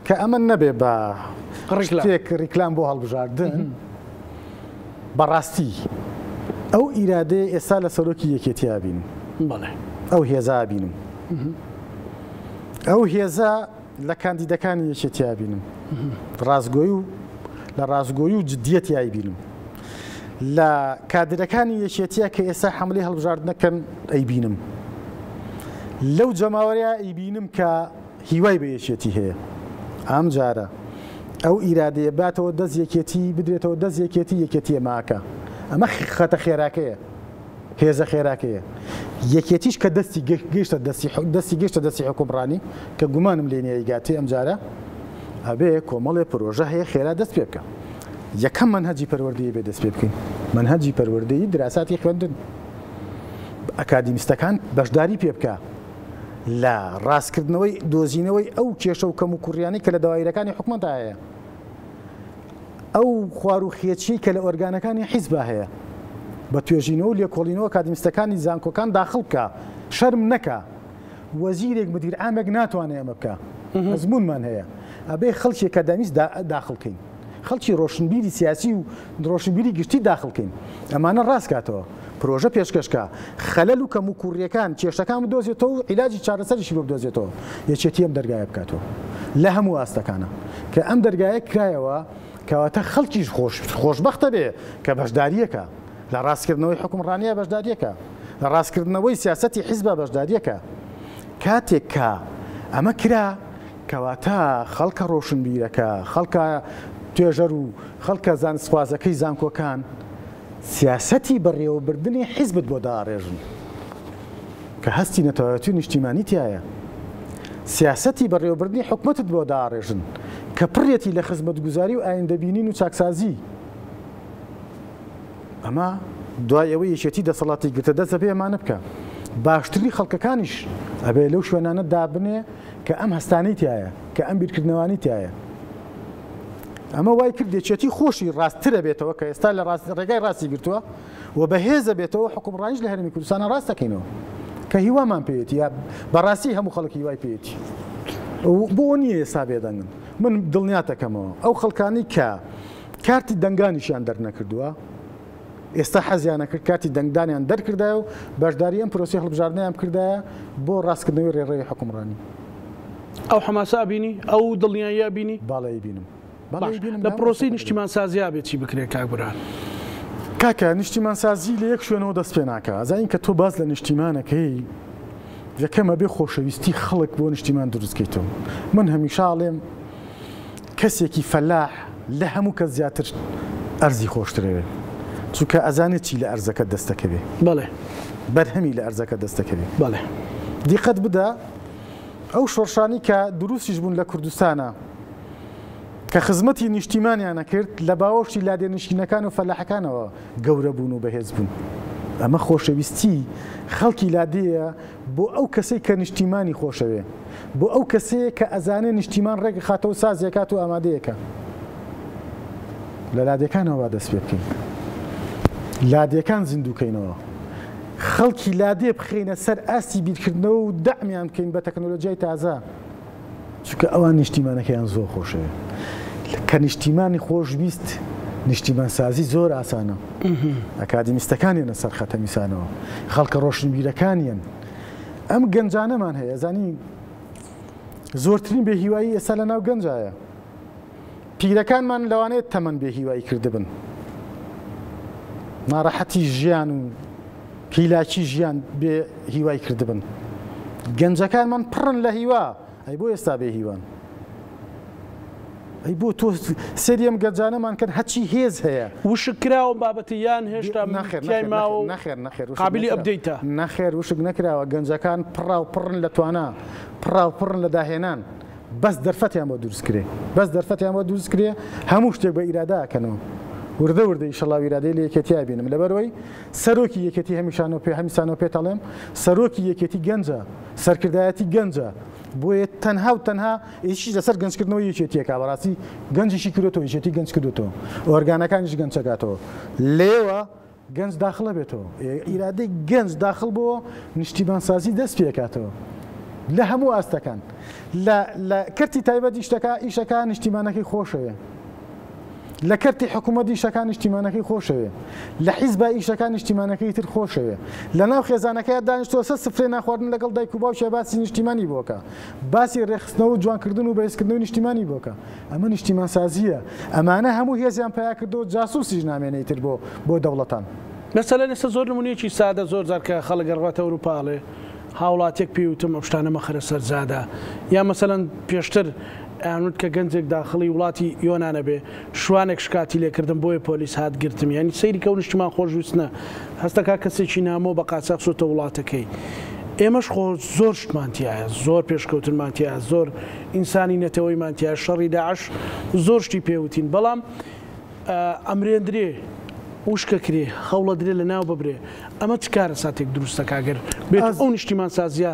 کە ئەمە نەبێ بە شتێک ڕیکلام بۆ هەڵبژاردن بەڕاستی ئەو ئیرادەیە ئێستا لە سەرۆکی یەکێتیا بینم ئەو هێزا بینم ئەو هێزا لە کاندیدەکانی یەکێتیا بینم لە ڕازگۆیی و جدیەتیای بینم لە کادرەکانی یەکێتیا کە ئێستا حملەی هەڵبژاردنەکەن ئەی بینم لەو جەماوەریە ئەی بینم کە هیوای بە یەکێتی هەیە ئەم جارە ئەو ئیرادەیە باتەوە دەست یەکێتی بدرێتەوە دەست یەکێتی یەکێتیە ماکە ئەمە خەتە خێراکەیە هێزە خێراکەیە یەکێتیش کە دەستی گەشتە دەستی حکومڕانی کە گومانم لێنیایی گاتی ئەم جارە ئەبێ کۆمەڵێ پرۆژە هەیە خێرا دەست پێ بکە یەکەم منهەجی پەروەردەیی بێ دەست پێ بکەین منهەجی پەروەردەیی دراساتی خوێندن ئەکادیمیستەکان بەشداری پێ بکە لە ڕاستکردنەوەی دۆزینەوەی ئەو کێشە و کەم و کوڕیانی کە لە داوایرەکانی حکومەتدا هەیە ئەو خوار و خێچی کە لە ئۆرگانەکانی حیزبا هەیە بە توێژینەوە لێکۆڵینەوە کادیمیستەکانی زانکۆکان داخڵ بکە شەرم نەکە وەزیرێک مدیر عامێک ناتوانێت ئەمە بکە ئەزمونمان هەیە ئەبێ خەڵکی کەدامیست داخڵکەین خەڵکی ڕۆشنبیری سیاسی و ڕۆشنبیری گشتی داخڵکەین ئەمانە ڕاستکاتەوە پرۆژە پێشکەشکە خەلەل و کەم و کوڕیەکان کێشەکان بدۆزێتەوە و عیلاجی چارەسەریشی بۆ بدۆزێتەوە یەکێتی ئەم دەرگایە بکاتەوە لە هەموو ئاستەکانە کە ئەم دەرگایە کرایەوە کەواتە خەڵکیش خۆشبەختە بێ کە بەشداریەکە لە ڕاستکردنەوەی حکومڕانیە بەشداریەکە لە ڕاستکردنەوەی سیاسەتی حیزبە بەشداریەکە کاتێک کە ئەمە کرا کەواتە خەڵکە ڕۆشنبیرەکە خەڵکە توێژەر و خەڵکە زانسوازەکەی زانکۆکان سیاسەتی بەڕێوەبردنی حیزبت بۆ داڕێژن کە هەستی نەتەوایەتی و نیشتیمانی تایە سیاسەتی بەڕێوەبردنی حکومەتت بۆ داڕێژن کە پڕێتی لە خزمەتگوزاری و ئایندەبینین و چاکسازی ئەمە دوای ئەوەی یەکێتی دەسەڵاتی گرتە دەست دەبێ ئەمانە بکە باشتری خەڵکەکانیش ئەبێ لەو شوێنانە دابنێ کە ئەم هەستانەی تایە کە ئەم بیرکردنەوانی تایە ئەمە وای کرد یەکێتی خۆشی ڕاستترە بێتەوە کە ئێستا لە ڕێگای ڕاستی گرتووە و بەهێزە بێتەوە حکومڕانیش لە هەرێمی کوردستانە ڕاست دەکەینەوە کە هیوامان پێوێتی یا بەڕاستی هەموو خەڵکی هیوای پێوێتی بۆ نییە ئێستا بێدەنگن من دڵنیاتەکەمەوە ئەو خەڵکانی کە کارتی دەنگانیشیان دەرنەکردووە ئێستا حەزیانە کرد کاتی دەنگدانیان دەرکردایە و بەشداری ئەم پرۆسی هەڵبژاردنیان کردایە بۆ ڕاستکردنەوەی ڕێڕەوی حکومڕانی ئەو حەماسا بینی ئەو دڵنیاییە بینی باڵی بینم لە پرۆسی نیشتیمان سازیا بێت چی بکرێت کاکبران کاکە نیشتیمان سازی لە یەک شوێنەوە دەست پێ ناکە ئازاین کە تۆ باز لە نیشتیمانەکەی یەکەمە بێ خۆشەویستی خەڵک بۆ نیشتیمان دروستکەیتەوە من هەمیشاڵێم کەسێکی فەلاح لە هەموو کەس زیاتر ئەرزی خۆشترەوێ چونکە ئەزانێت چی لە ئەرزەکە دەستەکەوێ بەڵێ بەرهەمی لە ئەرزەکە دەستەکەوێ بەڵێ دیقەت بدە ئەو شۆڕشانی کە دروستیش بوون لە کوردستانە کە خزمەتی نیشتیمانیانە کرد لە باوەشتی لادێنشینەکان و فەلاحەکانەوە گەورە بوون و بەهێز بوون ئەمە خۆشەویستی خەڵکی لادەیە بۆ ئەو کەسەی کە نیشتیمانی خۆشەوێ بۆ ئەو کەسەیە کە ئەزانێ نیشتیمان ڕێگە خاتەوە سازیەکات و ئامادەیەکە لە لادەکانەوە دەست پێ بکەین لادەکان زیندووکەینەوە خەڵکی لادێ بخینە سەر ئاستی بیرکردنەوە و دەعمیان بکەین بە تەکنۆلۆژیای تازە چونکە ئەوان نیشتیمانەکەیان زۆر خۆشەوێ کە نیشتیمانی خۆشویست نیشتیمان سازی زۆر ئاسانە ئەکادیمیستەکانیانە سەر خەتە میسانەوە خەڵکە ڕۆشنبیرەکانیان ئەم گەنجانەمان هەیە زانی زۆرترین بێهیوایی ئێستا لە ناو گەنجایە پیرەکانمان لەوانەیە تەمەن بێهیوایی کردبن ناڕەحەتی ژیان و کیلاکی ژیان بێ هیوای کردبن گەنجەکانمان پڕن لە هیوا ئەی بۆ ئێستا بێ هیوان ئەی بۆ تۆ سەریم گەنجانەمان کرد هەچی هێز هەیە وشک کراوە بابەتی یان هێشتا قابلی ئەبدەیتە نەخێر وشک نەکراوە گەنجەکان پڕا و پڕن لە توانە پڕا و پڕن لە داهێنان بەس دەرفەتیان بۆ دروستکرێ بەس دەرفەتیان بۆ دروستکرێ هەموو شتێک بە ئیراداکەنەوە وردە وردە ئیشەڵاو ئیرادەی لە یەکێتیا بینم لەبەرەوەی سەرۆکی یەکێتی هەمیشانەوە پێتەڵێم سەرۆکی یەکێتی گەنجە سەرکردایەتی گەنجە بۆیە تەنها و تەنها هیچی لەسەر گەنجکردنەوە یەکێتیەکە بەڕاستی گەنجیشی کردوتەوە یەکێتی گەنج کردوتەوە ئۆرگانەکانیش گەنجەکاتەوە لێوە گەنج داخڵە بێتەوە ئیرادەی گەنج داخڵ بۆ نیشتیمانسازی دەست پێکاتەوە لە هەموو ئاستەکان لە کەرتی تایبەتی ئیشەکە نیشتیمانەکەی خۆشەوێ لە کەرتی حکوومەتی ئیشەکان نیشتیمانەکەی خۆشەوێ لە حیزبە ئیشەکان نیشتیمانەکەی تر خۆشەوێ لە ناو خێزانەکەی دانیشتۆ سفرێ ناخواردن لەگەڵ دایک و باوکە باسی نیشتیمانی بۆکە باسی ڕێخستنەوە و جوانکردن و بەهێزکردنەوەی نیشتیمانی بۆکە ئەمە نیشتیمانسازیە ئەمانە هەموو هێزیان پیا کردەوە جاسووسیش نامێنەی تر بۆ دەوڵەتان مەسەلەن ئێستا زۆر نمونەیەکی سادە زۆر جار کە خەڵک گەڕاتە ئەوروپاڵێ هاوڵاتێک پێوتم ئەو شتانە مەخرە سەرزادە یا مەسەلەن پێشتر ئەنوت کە گەنجێک داخڵی وڵاتی یۆنانە بێ شوانێک شکاتی لێکردن بۆیە پۆلیس هات گرتم ینی سەیری کەو نیشتمان خۆشویستنە هەستەکە کەسێکی نامۆ بە قاچاق سۆتە وڵاتەکەی ئێمەش خۆ زۆر شتمانتیایە زۆر پێشکەوتنمانتیە زۆر ئینسانی نەتەوەیمانتیە شەڕی داعش زۆر شتی پێوتین بەڵام ئەمرێندرێ وشکەکرێ خەوڵە درێ لە ناو ببرێ ئەمە چ کارە ساتێک دروستەکەگەر بێت ئەو نیشتیمان سازیە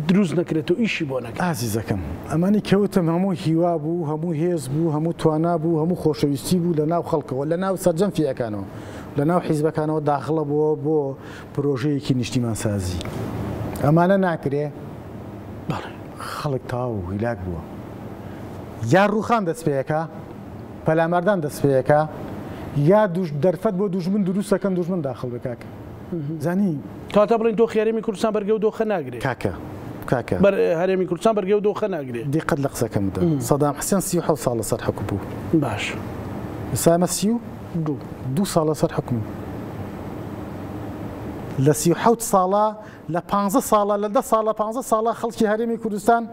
دروست نەکرێت و ئیشی بۆ نەکە ئازیزەکەم ئەمانی کەوتم هەموو هیوا بوو هەموو هێز بوو هەموو توانا بوو هەموو خۆشەویستی بوو لە ناو خەڵکەوە لە ناو سەرجەمفیەکانەوە لە ناو حیزبەکانەوە داخڵە بووە بۆ پرۆژەیەکی نیشتیمان سازی ئەمانە ناکرێ خەڵک تاو و هیلاک بووە یا ڕووخان دەست پێیەکە پەلامەردان دەست پێیەکە یا دەرفەت بۆ دوژمن دروستەکەن دوژمن داخڵ بکاکە زانی کاتە بڵین تۆ خێرەمی کوردستان بەرگە و دۆخە ناگرێت کاکە هەرێمی کوردستان بەرگە و دۆخە ناگرێت دیقەت لە قسەکەمدا سەدام حوسێن 37 ساڵ لەسەر حکم بوو باش ئێستا 32 ساڵ لەسەر حکم لە 37 ساڵە لە 15 ساڵە لە 10 ساڵە 15 ساڵە خەڵکی هەرێمی کوردستان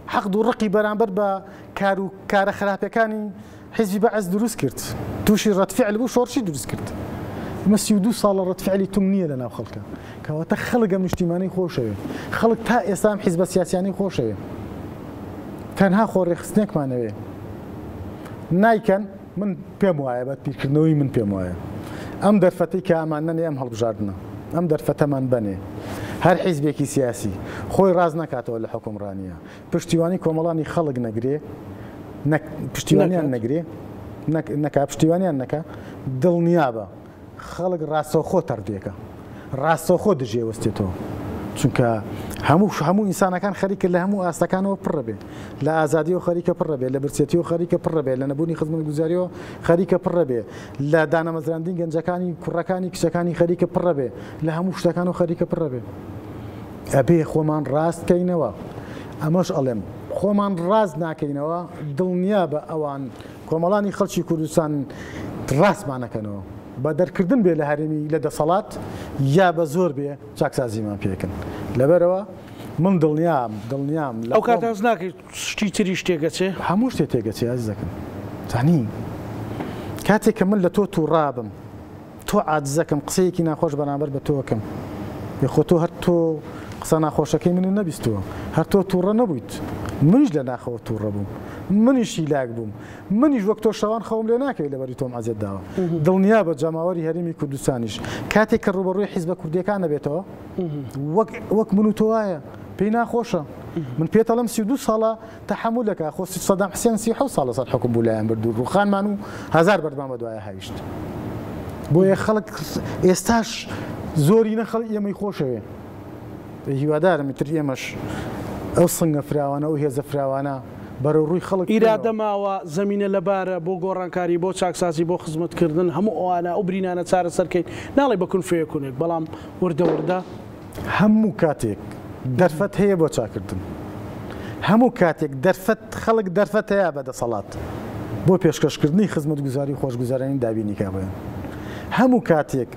حەقد و ڕقی بەرامبەر بە کار و کارە خراپەکانی حیزبی بەعز دروست کرد تووشی ڕەتفعل بوو شۆڕشی دروست کرد ئمە 32 ساڵە ڕەتفعلی توم نییە لە ناو خەڵکە کەواتە خەڵک ئەم نیشتیمانەی خۆشەوێ خەڵک تا ئێستا ئەم حیزبە سیاسیانەی خۆشەوێ تەنها خۆڕێخستنێکمانەوێ نایکەن من پێم وایە بە پیرکردنەوەی من پێم وایە ئەم دەرفەتەی کە ئەمان نەنێ ئەم هەڵبژاردنە ئەم دەرفەتەمان بنێ هەر حیزبێکی سیاسی خۆی ڕاز نکاتەوە لە حکومڕانیە پشتیوانی کۆمەڵانی خەڵک نەگرێ پشتیوانیان نەگرێ نەکا پشتیوانیان نەکە دڵنیابە خەڵک ڕاستەوخۆ تەردێکە ڕاستەوخۆ دژێ وەستێتەوە چونکە هەموو ئینسانەکان خەریکە لە هەموو ئاستەکانەوە پڕەبێ لە ئازادیەوە خەریکە پڕەبێ لە برسێتیەوە خەریکە پڕەبێ لە نەبوونی خزمەت گوزاریەوە خەریکە پڕەبێ لە دانەمەزراندنی گەنجەکانی کوڕەکانی کچەکانی خەریکە پڕەبێ لە هەموو شتەکانەوە خەریکە پڕەبێ ئەبێ خۆمان ڕاستکەینەوە ئەمەش ئەڵێم خۆمان ڕاز ناکەینەوە دڵنیا بە ئەوان کۆمەڵانی خەڵکی کوردستان ڕاستمانەکەنەوە بە دەرکردن بێ لە هەرێمی لە دەسەڵات یا بە زۆر بێ چاکسازیمان پێکن لەبەرەوە من دڵنیام ئەو کات هەز ناکەیت شتی تری شتێکەچێ هەموو شتێک تێگەچێ ئازیزەکەم زانی کاتێک کە من لە تۆ تووڕابم تۆ عاجزەکەم قسەیەکی ناخۆش بەرامبەر بە تۆکەم یخۆ تۆ هەر تۆ قسە ناخۆشەکەی من نەبیستووە هەر تۆ تووڕە نەبوویت منیش لە ناخەوە تووڕە بووم منیش هیلاک بووم منیش وەک تۆ شەوان خەوم لێ ناکەوێت لەبەری تۆم عەزیەت داوە دڵنیا بە جەماوەری هەرێمی کوردستانیش کاتێک کە ڕوبەڕووی حیزبە کوردیەکان نەبێتەوە وەک من و تۆ وایە پێی ناخۆشە من پێتەڵم 32 ساڵە تەحملەکە خۆ سەدام حوسێن 37 ساڵ لەسەر حکم بوو لایەن بردوو ڕووخانمان و هەزار بەردمان بە دوایە هاویشت بۆیە خەڵک ئێستاش زۆری نەخەڵک ئێمەی خۆشەوێ هیوادارم تر ئێمەش ئەو سنگە فراوانە ئەو هێزە فراوانە بەرەو ڕووی خەڵک ئیرادە ماوە زەمینە لەبارە بۆ گۆڕانکاری بۆ چاکسازی بۆ خزمەتکردن هەموو ئەوانە ئەو برینانە چارە سەرکەین ناڵێ بەکون فێکونێک بەڵام وردە هەموو کاتێک دەرفەت هەیە بۆ چاکردن هەموو کاتێک دەرفەت خەڵک دەرفەت هەیە بەدەسەڵات بۆ پێشکەشکردنی خزمەت گوزاری خۆشگوزارانی دابینی کابێن هەموو کاتێک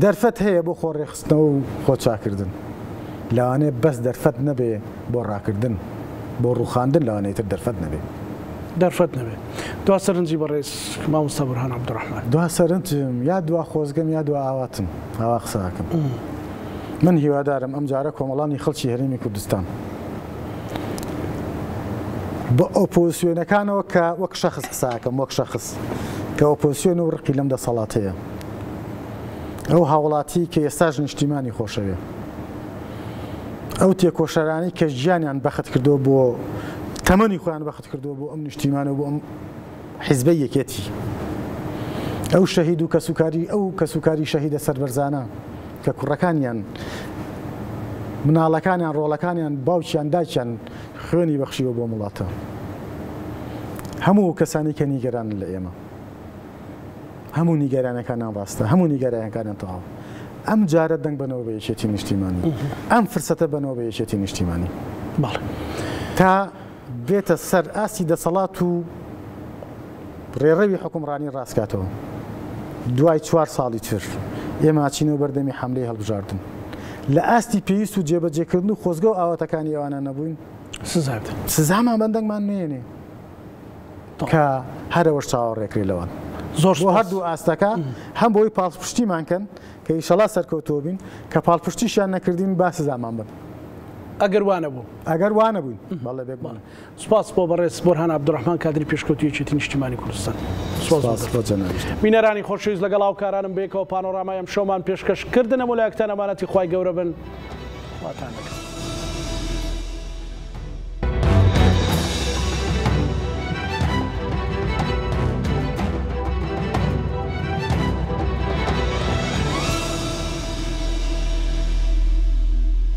دەرفەت هەیە بۆ خۆڕێخستنەوە و خۆچاکردن لەوانەیە بەس دەرفەت نەبێ بۆ ڕاکردن بۆ ڕووخاندن لەوانەیەتر دەرفەت نەبێ دەرفەت نەبێ. دوا سەرنجی بەڕێز مامۆستا بورهان عەبدوڕەحمان. دوا سەرنجم یا دوا خۆزگەم یا دوا ئاواتم ئاوا قسەکەم. من هیوادارم ئەم جارە کۆمەڵانی خەڵکی هەرێمی کوردستان بە ئۆپۆزیسیۆنەکانەوە کە وەک شەخص قساکەم وەک شەخص کە ئۆپۆزیسیۆن و ڕقی لەم دەسەڵاتەیە ئەو هاوڵاتی کە ئێستاش نیشتیمانی خۆشەوێ ئەو تێکۆشەرانی کە ژیانیان بەخت کردو بۆ تەمەنی خۆیان بەخت کردو بۆ ئەم نیشتیمانە بۆ ئەم حیزبەی یەکێتی ئەو شەهید و کەسوکاری ئەو کەسوکاری شەهیدە سەربەرزانە کە کوڕەکانیان مناڵەکانیان ڕۆڵەکانیان باوکیان دایکیان خوێنی بەخشیوە بۆ وڵاتە هەموو کەسانی کە نیگەرانن لە ئێمە هەموو نیگەرانەکانیان ڕاستە هەموو نیگەرانەکانیان تەواو ئەم جارە دەنگ بنەوە بە یەکێتی نیشتیمانی ئەم فرسەتە بنەوە بە یەکێتی نیشتیمانی تا بێتە سەر ئاستی دەسەڵات و ڕێڕەوی حکومڕانی ڕاستکاتەوە دوای 4 ساڵی تر ئێمە چینەوە بەردەمی حەملەی هەڵبژاردن لە ئاستی پێویست و جێبەجێکردن و خۆزگە و ئاواتەکانی ئەوانە نەبووین سزامان بەندەنگمان نێنێ کە هەرەوەش چاوەڕێکری لەوان زۆر بۆ هەردوو ئاستەکە هەم بۆی پاڵپشتیمان کە ئیشەڵا سەرکەوتۆ بین کە پاڵپشتیشیان نەکردین با سزامان بن ئەگەر وانە بوو ئەگەر وانە بووین بەڵێ بێکمان سوپاس بۆ بەڕێز بورهان عەبدوڕەحمان کادری پێشکەوتوی یەکێتی نیشتیمانی کوردستان. بینەرانی خۆشەویست لەگەڵ هاوکارانم بێکەوە پانۆرامای ئەم شەومان پێشکەشکردنە مولایەکتان ئەمانەتی خوای گەورە بن واتان دەکەم.